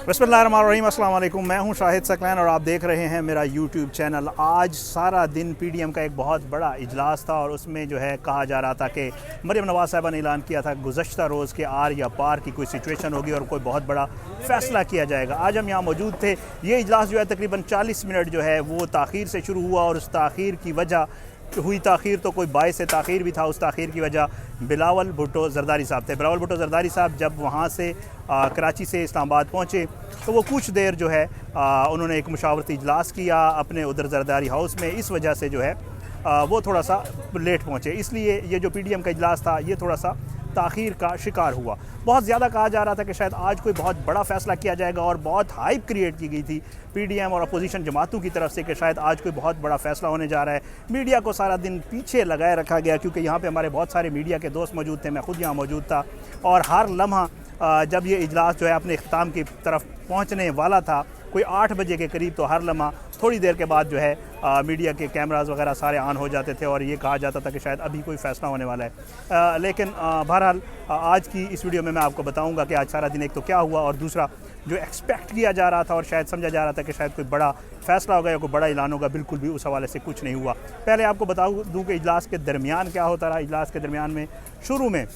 बिस्मिल्लाहिर्रहमानिर्रहीम, अस्सलाम वालेकुम। मैं हूं शाहिद सकलैन और आप देख रहे हैं मेरा यूट्यूब चैनल। आज सारा दिन पीडीएम का एक बहुत बड़ा इजलास था और उसमें जो है कहा जा रहा था कि मरीम नवाज़ साहिबा ने ऐलान किया था गुज़श्ता रोज़ के आर या पार की कोई सिचुएशन होगी और कोई बहुत बड़ा फ़ैसला किया जाएगा। आज हम यहाँ मौजूद थे। ये इजलास जो है तकरीबन 40 मिनट जो है वो ताख़ीर से शुरू हुआ और उस ताख़ीर की वजह हुई ताख़ीर तो कोई बाइस ताख़ीर भी था। उस ताख़ीर की वजह बिलावल भुट्टो ज़रदारी साहब थे। बिलावल भुट्टो ज़रदारी साहब जब वहाँ से कराची से इस्लामाबाद पहुँचे तो वो कुछ देर जो है उन्होंने एक मुशावरती इजलास किया अपने उधर ज़रदारी हाउस में। इस वजह से जो है वो थोड़ा सा लेट पहुँचे, इसलिए ये जो पीडीएम का इजलास था ये थोड़ा सा ताख़ीर का शिकार हुआ। बहुत ज़्यादा कहा जा रहा था कि शायद आज कोई बहुत बड़ा फ़ैसला किया जाएगा और बहुत हाइप क्रिएट की गई थी पीडीएम और अपोजिशन जमातों की तरफ से कि शायद आज कोई बहुत बड़ा फ़ैसला होने जा रहा है। मीडिया को सारा दिन पीछे लगाए रखा गया क्योंकि यहाँ पे हमारे बहुत सारे मीडिया के दोस्त मौजूद थे, मैं ख़ुद यहाँ मौजूद था। और हर लम्हा जब ये इजलास जो है अपने इख्तिताम की तरफ पहुँचने वाला था, कोई 8 बजे के करीब, तो हर लम्हा थोड़ी देर के बाद जो है मीडिया के कैमरास वगैरह सारे ऑन हो जाते थे और ये कहा जाता था कि शायद अभी कोई फ़ैसला होने वाला है। लेकिन बहरहाल आज की इस वीडियो में मैं आपको बताऊंगा कि आज सारा दिन एक तो क्या हुआ और दूसरा जो एक्सपेक्ट किया जा रहा था और शायद समझा जा रहा था कि शायद कोई बड़ा फ़ैसला होगा या कोई बड़ा ऐलान होगा, बिल्कुल भी उस हवाले से कुछ नहीं हुआ। पहले आपको बता दूँ कि इजलास के दरमियान क्या होता रहा। इजलास के दरमियान में शुरू में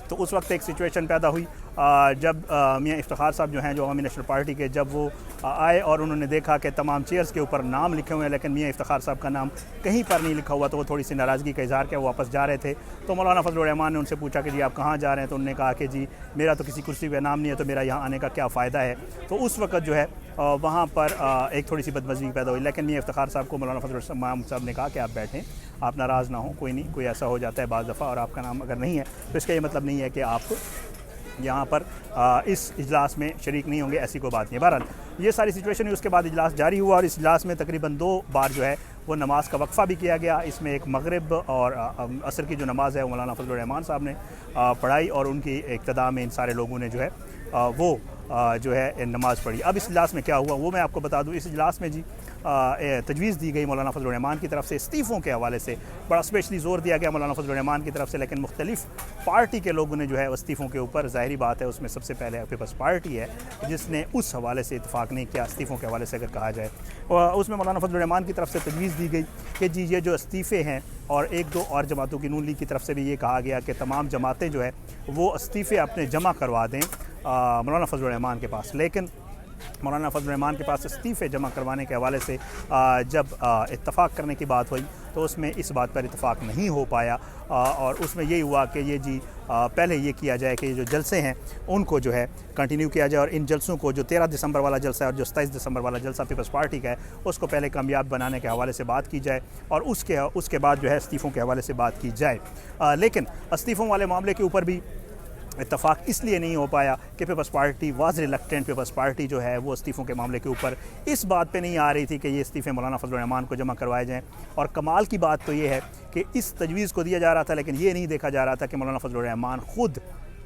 तो उस वक्त एक सिचुएशन पैदा हुई जब मियाँ इफ्तिखार साहब जो हैं जो अवामी नेशनल पार्टी के, जब वो आए और उन्होंने देखा कि तमाम चेयर्स के ऊपर नाम लिखे हुए हैं लेकिन मियाँ इफ्तिखार साहब का नाम कहीं पर नहीं लिखा हुआ, तो वो थोड़ी सी नाराज़गी का इज़हार किया। वो वापस जा रहे थे तो मौलाना फजलुर रहमान ने उनसे पूछा कि जी आप कहाँ जा रहे हैं, तो उन्होंने कहा कि जी मेरा तो किसी कुर्सी पर नाम नहीं है तो मेरा यहाँ आने का क्या फ़ायदा है। तो उस वक्त जो है वहाँ पर एक थोड़ी सी बदमज़गी पैदा हुई, लेकिन मियाँ इफ्तिखार साहब को मौलाना फजलुर रहमान साहब ने कहा कि आप बैठें, आप नाराज़ ना हो, कोई नहीं, कोई ऐसा हो जाता है बाज़ दफ़ा और आपका नाम अगर नहीं है तो इसका ये मतलब नहीं है कि आप यहाँ पर इस इजलास में शरीक नहीं होंगे, ऐसी कोई बात नहीं है। बहरहाल ये सारी सिचुएशन हुई, उसके बाद इजलास जारी हुआ और इस इजलास में तकरीबन 2 बार जो है वो नमाज का वक्फ़ा भी किया गया। इसमें एक मगरिब और असर की जो नमाज़ है वो मौलाना फजलुर रहमान साहब ने पढ़ाई और उनकी इक्तदा में इन सारे लोगों ने जो है वो जो है नमाज़ पढ़ी। अब इस इजलास में क्या हुआ वो मैं आपको बता दूँ। इस इजलास में जी तजवीज़ दी गई मौलाना फजलुर रहमान की तरफ से इस्तीफ़ों के हवाले से, बड़ा स्पेशली ज़ोर दिया गया मौलाना फजलुर रहमान की तरफ से, लेकिन मुख्तलिफ़ पार्टी के लोगों ने जो है इस्तीफ़ों के ऊपर, ज़ाहिरी बात है उसमें सबसे पहले पीपल्स पार्टी है जिसने उस हवाले से इत्तेफाक नहीं किया। इस्तीफ़ों के हवाले से अगर कहा जाए और उसमें मौलाना फजलुर रहमान की तरफ से तजवीज़ दी गई कि जी ये जो इस्तीफ़े हैं और 1-2 और जमातों की नून लीग की तरफ से भी ये कहा गया कि तमाम जमातें जो है वो इस्तीफ़े अपने जमा करवा दें मौलाना फजलुर रहमान के पास। लेकिन मौलाना फजलुर रहमान के पास इस्तीफ़े जमा करवाने के हवाले से जब इत्तफ़ाक़ करने की बात हुई तो उसमें इस बात पर इत्तफ़ाक़ नहीं हो पाया और उसमें यही हुआ कि ये जी पहले ये किया जाए कि जो जलसे हैं उनको जो है कंटिन्यू किया जाए और इन जलसों को, जो 13 दिसंबर वाला जलसा है और जो 27 दिसंबर वाला जलसा पीपल्स पार्टी का है, उसको पहले कामयाब बनाने के हवाले से बात की जाए और उसके बाद जो है इस्तीफ़ों के हवाले से बात की जाए। लेकिन इस्तीफ़ों वाले मामले के ऊपर भी इत्तफाक इसलिए नहीं हो पाया कि Peoples Party was reluctant. Peoples Party जो है वो इस्तीफ़ों के मामले के ऊपर इस बात पे नहीं आ रही थी कि ये इस्तीफ़े मौलाना फजलुर रहमान को जमा करवाए जाएँ। और कमाल की बात तो ये है कि इस तजवीज़ को दिया जा रहा था लेकिन ये नहीं देखा जा रहा था कि मौलाना फजलुर रहमान ख़ुद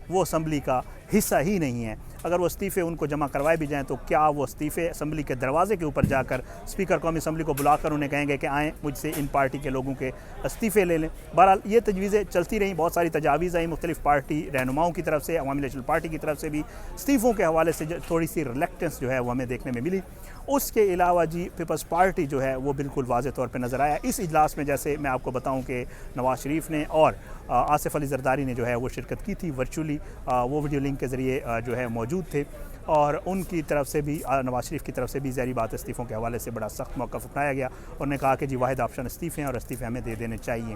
वो असम्बली का हिस्सा ही नहीं है। अगर वो इस्तीफ़े उनको जमा करवाए भी जाएँ तो क्या वो इस्तीफ़े असम्बली के दरवाज़े के ऊपर जाकर स्पीकर कौमी असम्बली को बुलाकर उन्हें कहेंगे कि आएँ मुझसे इन पार्टी के लोगों के इस्तीफ़े ले लें। बहरहाल ये तजवीज़ें चलती रहीं, बहुत सारी तजावीज़ आई मुख्तलिफ़ पार्टी रहनुमाओं की तरफ से, अवामी नेशनल पार्टी की तरफ से भी इस्तीफ़ों के हवाले से थोड़ी सी रिलेक्टेंस जो है वो हमें देखने में मिली। उसके अलावा जी पीपल्स पार्टी जो है वो बिल्कुल वाज़ेह तौर पर नज़र आया इस इजलास में। जैसे मैं आपको बताऊँ कि नवाज़ शरीफ ने और आसिफ अली ज़रदारी ने जो है वो शिरकत की थी वर्चुअली, वो वीडियो लिंक के ज़रिए जो है मौजूद थे और उनकी तरफ से भी, नवाज़ शरीफ की तरफ से भी ज़ाहिर बात इस्तीफ़ों के हवाले से बड़ा सख्त मौक़िफ़ अपनाया गया। उन्होंने कहा कि जी वाहिद ऑप्शन इस्तीफ़े हैं और इस्तीफ़े हमें दे देने चाहिए।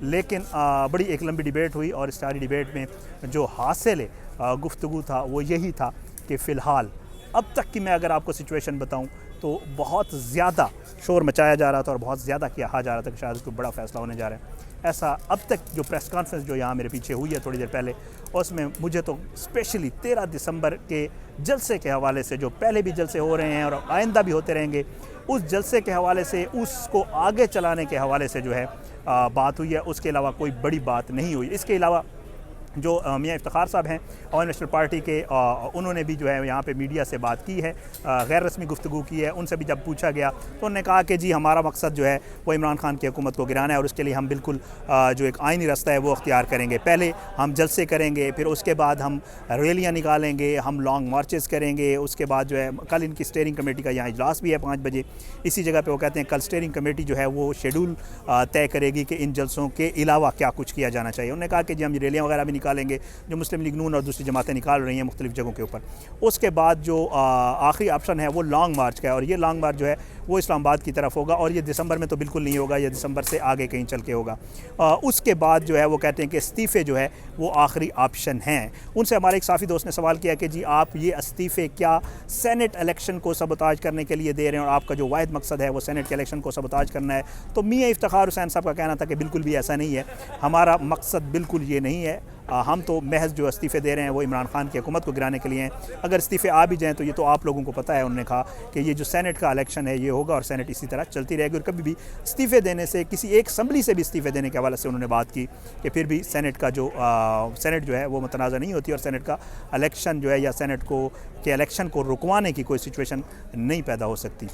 लेकिन बड़ी एक लंबी डिबेट हुई और इस सारी डिबेट में जो हासिल गुफ्तगू था वो यही था कि फ़िलहाल अब तक की मैं अगर आपको सिचुएशन बताऊँ तो बहुत ज़्यादा शोर मचाया जा रहा था और बहुत ज़्यादा कहा जा रहा था कि शायद कोई बड़ा फ़ैसला होने जा रहा है। ऐसा अब तक जो प्रेस कॉन्फ्रेंस जो यहाँ मेरे पीछे हुई है थोड़ी देर पहले, उसमें मुझे तो स्पेशली 13 दिसंबर के जलसे के हवाले से, जो पहले भी जलसे हो रहे हैं और आइंदा भी होते रहेंगे, उस जलसे के हवाले से, उसको आगे चलाने के हवाले से जो है बात हुई है। उसके अलावा कोई बड़ी बात नहीं हुई। इसके अलावा जो मियाँ इफ्तिखार साहब हैं अवामी नेशनल पार्टी के, उन्होंने भी जो है यहाँ पे मीडिया से बात की है, गैर रस्मी गुफ्तगू की है। उनसे भी जब पूछा गया तो उन्होंने कहा कि जी हमारा मकसद जो है वो इमरान खान की हुकूमत को गिराना है और उसके लिए हम बिल्कुल जो एक आइनी रास्ता है वो अख्तियार करेंगे। पहले हम जलसे करेंगे, फिर उसके बाद हम रैलियाँ निकालेंगे, हम लॉन्ग मार्चेस करेंगे। उसके बाद जो है कल इनकी स्टीयरिंग कमेटी का यहाँ इजलास भी है 5 बजे इसी जगह पर। वो कहते हैं कल स्टीयरिंग कमेटी जो है वो शेड्यूल तय करेगी कि इन जलसों के अलावा क्या कुछ किया जाना चाहिए। उन्होंने कहा कि जी हम रैलियाँ वगैरह भी निकालेंगे जो मुस्लिम लीग नून और दूसरी जमातें निकाल रही हैं मुख्तलिफ जगहों के ऊपर। उसके बाद जो आखिरी ऑप्शन है वो लॉन्ग मार्च का है और ये लॉन्ग मार्च जो है वो इस्लामाबाद की तरफ होगा और ये दिसंबर में तो बिल्कुल नहीं होगा, ये दिसंबर से आगे कहीं चल के होगा। उसके बाद जो है वो कहते हैं कि इस्तीफ़े जो है वो आखिरी ऑप्शन हैं। उनसे हमारे एक साफ़ी दोस्त ने सवाल किया कि जी आप ये इस्तीफ़े क्या सेनेट इलेक्शन को सबोताज करने के लिए दे रहे हैं और आपका जो वाहिद मकसद है वो सेनेट के इलेक्शन को सबोताज करना है? तो मियाँ इफ्तिखार हुसैन साहब का कहना था कि बिल्कुल भी ऐसा नहीं है, हमारा मकसद बिल्कुल ये नहीं है। हम तो महज जो इस्तीफ़े दे रहे हैं वो इमरान खान की हुकूमत को गिराने के लिए हैं। अगर इस्तीफ़े आ भी जाएँ तो ये तो आप लोगों को पता है। उन्होंने कहा कि ये जो सेनेट का इलेक्शन है ये होगा और सेनेट इसी तरह चलती रहेगी और कभी भी इस्तीफ़े देने से, किसी एक असम्बली से भी इस्तीफ़े देने के हवाले से उन्होंने बात की कि फिर भी सेनेट का जो सेनेट जो है वो मुतनाज़ा नहीं होती और सेनेट का इलेक्शन जो है या सेनेट को के इलेक्शन को रुकवाने की कोई सिचुएशन नहीं पैदा हो सकती।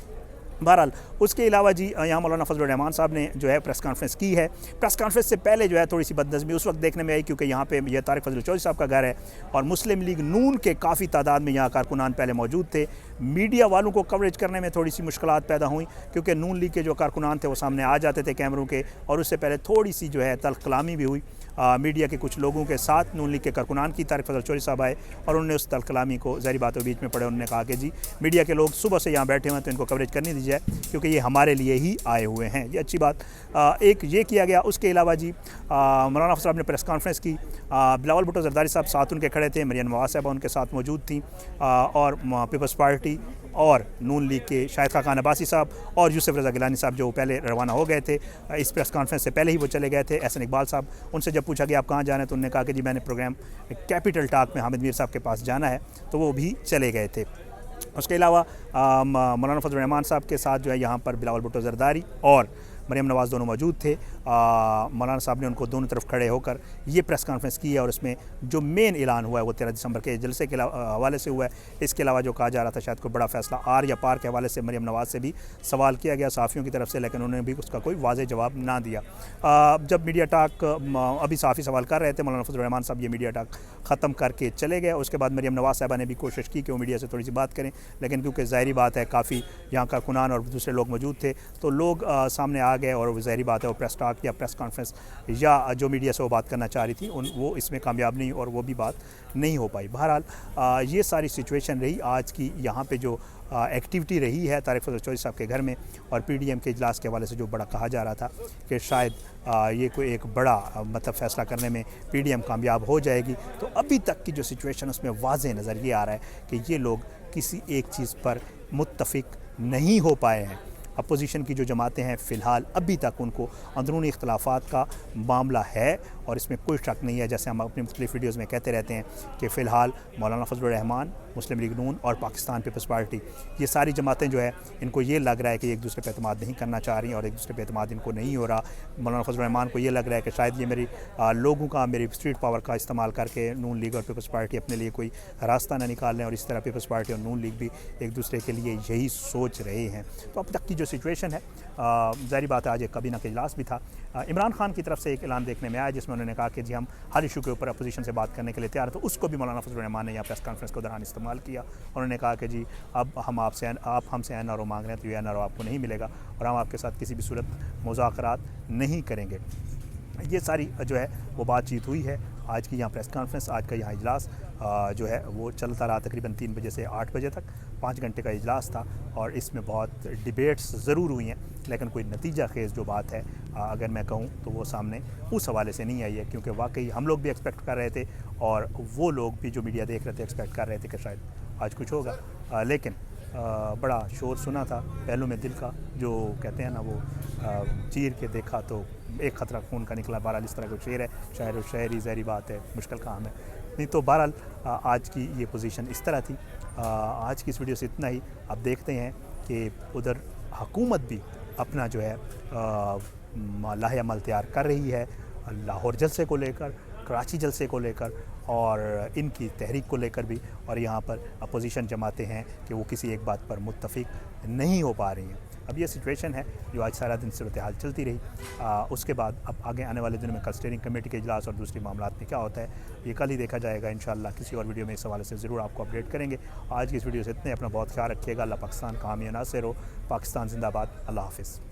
बहरहाल उसके अलावा जी यहाँ मौलाना फजलुर रहमान साहब ने जो है प्रेस कॉन्फ्रेंस की है। प्रेस कॉन्फ्रेंस से पहले जो है थोड़ी सी बदनज़मी उस वक्त देखने में आई क्योंकि यहाँ पे यह तारिक फजल चौधरी साहब का घर है और मुस्लिम लीग नून के काफ़ी तादाद में यहाँ कारकुनान पहले मौजूद थे। मीडिया वालों को कवरेज करने में थोड़ी सी मुश्किलात पैदा हुई क्योंकि नून लीग के जो कारकुनान थे वो सामने आ जाते थे कैमरों के और उससे पहले थोड़ी सी जो है तल्ख़ कलामी भी हुई मीडिया के कुछ लोगों के साथ। नून लीग के कारकुनान की तारिक फजल चौधरी साहब आए और उन्होंने उस तल्ख़ कलामी को ज़ाहिर बात है बीच में पड़े। उन्होंने कहा कि जी मीडिया के लोग सुबह से यहाँ बैठे हुए हैं तो इनको कवरेज करनी दी जाए क्योंकि ये हमारे लिए ही आए हुए हैं। ये अच्छी बात एक ये किया गया। उसके अलावा जी मौलाना साहब ने प्रेस कॉन्फ्रेंस की। बिलावल भुट्टो जरदारी साहब साथ उनके खड़े थे, मरियम नवाज़ साहबा उनके साथ मौजूद थी और पीपल्स पार्टी और नून लीग के शाहिद खान अब्बासी साहब और यूसुफ रज़ा गिलानी साहब जो पहले रवाना हो गए थे इस प्रेस कॉन्फ्रेंस से पहले ही वो चले गए थे। एहसन इकबाल साहब, उनसे जब पूछा कि आप कहाँ जाना है तो उन्होंने कहा कि जी मैंने प्रोग्राम कैपिटल टॉक में हामिद मीर साहब के पास जाना है, तो वो भी चले गए थे। उसके अलावा मौलाना फजलुर रहमान साहब के साथ जो है यहाँ पर बिलावल भुट्टो जरदारी और मरियम नवाज़ दोनों मौजूद थे। मौलाना साहब ने उनको दोनों तरफ खड़े होकर ये प्रेस कॉन्फ्रेंस की है और उसमें जो मेन ऐलान हुआ है वो 13 दिसंबर के जलसे के हवाले से हुआ है। इसके अलावा जो कहा जा रहा था शायद कोई बड़ा फैसला आर या पार के हवाले से मरियम नवाज़ से भी सवाल किया गया सहाफ़ियों की तरफ से, लेकिन उन्होंने भी उसका कोई वाज़ेह जवाब ना दिया। जब मीडिया टॉक अभी सहाफ़ी सवाल कर रहे थे, मौलाना फजलुर रहमान साहब ये मीडिया टॉक ख़त्म करके चले गए। उसके बाद मरियम नवाज़ साहबा ने भी कोशिश की कि वो मीडिया से थोड़ी सी बात करें, लेकिन क्योंकि ज़ाहिरी बात है काफ़ी यहाँ कारकुनान और दूसरे लोग मौजूद थे तो लोग सामने आ गए और ज़ाहिरी बात है वो प्रेस टॉक या प्रेस कॉन्फ्रेंस या जो मीडिया से वो बात करना चाह रही थी वो इसमें कामयाब नहीं और वो भी बात नहीं हो पाई। बहरहाल ये सारी सिचुएशन रही आज की यहाँ पे जो एक्टिविटी रही है तारिक फजल चौधरी साहब के घर में और पीडीएम के इजलास के हवाले से जो बड़ा कहा जा रहा था कि शायद ये कोई एक बड़ा मतलब फ़ैसला करने में पीडीएम कामयाब हो जाएगी, तो अभी तक की जो सिचुएशन उसमें वाज़ेह नज़र ये आ रहा है कि ये लोग किसी एक चीज़ पर मुत्तफ़िक नहीं हो पाए हैं। अपोजिशन की जो जमातें हैं फ़िलहाल अभी तक उनको अंदरूनी इख्तलाफात का मामला है और इसमें कोई शक नहीं है। जैसे हम अपनी मुख्तलिफ़ वीडियोज़ में कहते रहते हैं कि फ़िलहाल मौलाना फजलुर रहमान, मुस्लिम लीग नून और पाकिस्तान पीपल्स पार्टी ये सारी जमातें जो है इनको ये लग रहा है कि एक दूसरे पर एतमाद नहीं करना चाह रही और एक दूसरे पर एतमाद इनको नहीं हो रहा। मौलाना फजलुर रहमान को ये लग रहा है कि शायद ये मेरी लोगों का मेरी स्ट्रीट पावर का इस्तेमाल करके नून लीग और पीपल्स पार्टी अपने लिए कोई रास्ता ना निकाल लें और इस तरह पीपल्स पार्टी और नून लीग भी एक दूसरे के लिए यही सोच रहे हैं। तो अब तक की जो सिचुएशन है ज़ाहिर बात है आज एक काबीना का इजलास भी था। इमरान खान की तरफ से एक ऐलान देखने में आया जिसमें उन्होंने कहा कि जी हम हर इशू के ऊपर अपोजिशन से बात करने के लिए तैयार हैं, तो उसको भी मौलाना फजलुर रहमान ने यहाँ प्रेस कॉन्फ्रेंस के दौरान इस्तेमाल किया। उन्होंने कहा कि जी अब हम आप हमसे NRO मांग रहे हैं तो ये NRO आपको नहीं मिलेगा और हम आपके साथ किसी भी सूरत मुज़ाकरात नहीं करेंगे। ये सारी जो है वो बातचीत हुई है। आज की यहाँ प्रेस कॉन्फ्रेंस, आज का यहाँ इजलास जो है वो चलता रहा तकरीबन 3 बजे से 8 बजे तक। 5 घंटे का इजलास था और इसमें बहुत डिबेट्स ज़रूर हुई हैं, लेकिन कोई नतीजा खेज़ जो बात है अगर मैं कहूँ तो वो सामने उस हवाले से नहीं आई है, क्योंकि वाकई हम लोग भी एक्सपेक्ट कर रहे थे और वो लोग भी जो मीडिया देख रहे थे एक्सपेक्ट कर रहे थे कि शायद आज कुछ होगा, लेकिन बड़ा शोर सुना था पहलू में दिल का, जो कहते हैं ना वो चीर के देखा तो एक ख़तरा खून का निकला। बहरहाल इस तरह का शेर है, शायर और शायरी ज़ाहिरी बात है मुश्किल काम है नहीं। तो बहरहाल आज की ये पोजीशन इस तरह थी। आज की इस वीडियो से इतना ही। अब देखते हैं कि उधर हुकूमत भी अपना जो है लाहे अमल तैयार कर रही है लाहौर जलसे को लेकर। कराची जलसे को लेकर और इनकी तहरीक को लेकर भी, और यहाँ पर अपोजिशन जमाते हैं कि वो किसी एक बात पर मुत्तफिक नहीं हो पा रही हैं। अब ये सिचुएशन है जो आज सारा दिन सूरत हाल चलती रही। उसके बाद अब आगे आने वाले दिनों में कल स्टीयरिंग कमेटी के इजलास और दूसरी मामलात में क्या होता है ये कल ही देखा जाएगा इंशाअल्लाह। किसी और वीडियो में इस हवाले से ज़रूर आपको अपडेट करेंगे। आज की इस वीडियो से इतने, अपना बहुत ख्याल रखिएगा। अल्लाह पाकिस्तान का हामी नासिर हो। पाकिस्तान जिंदाबाद। अल्लाह हाफिज़।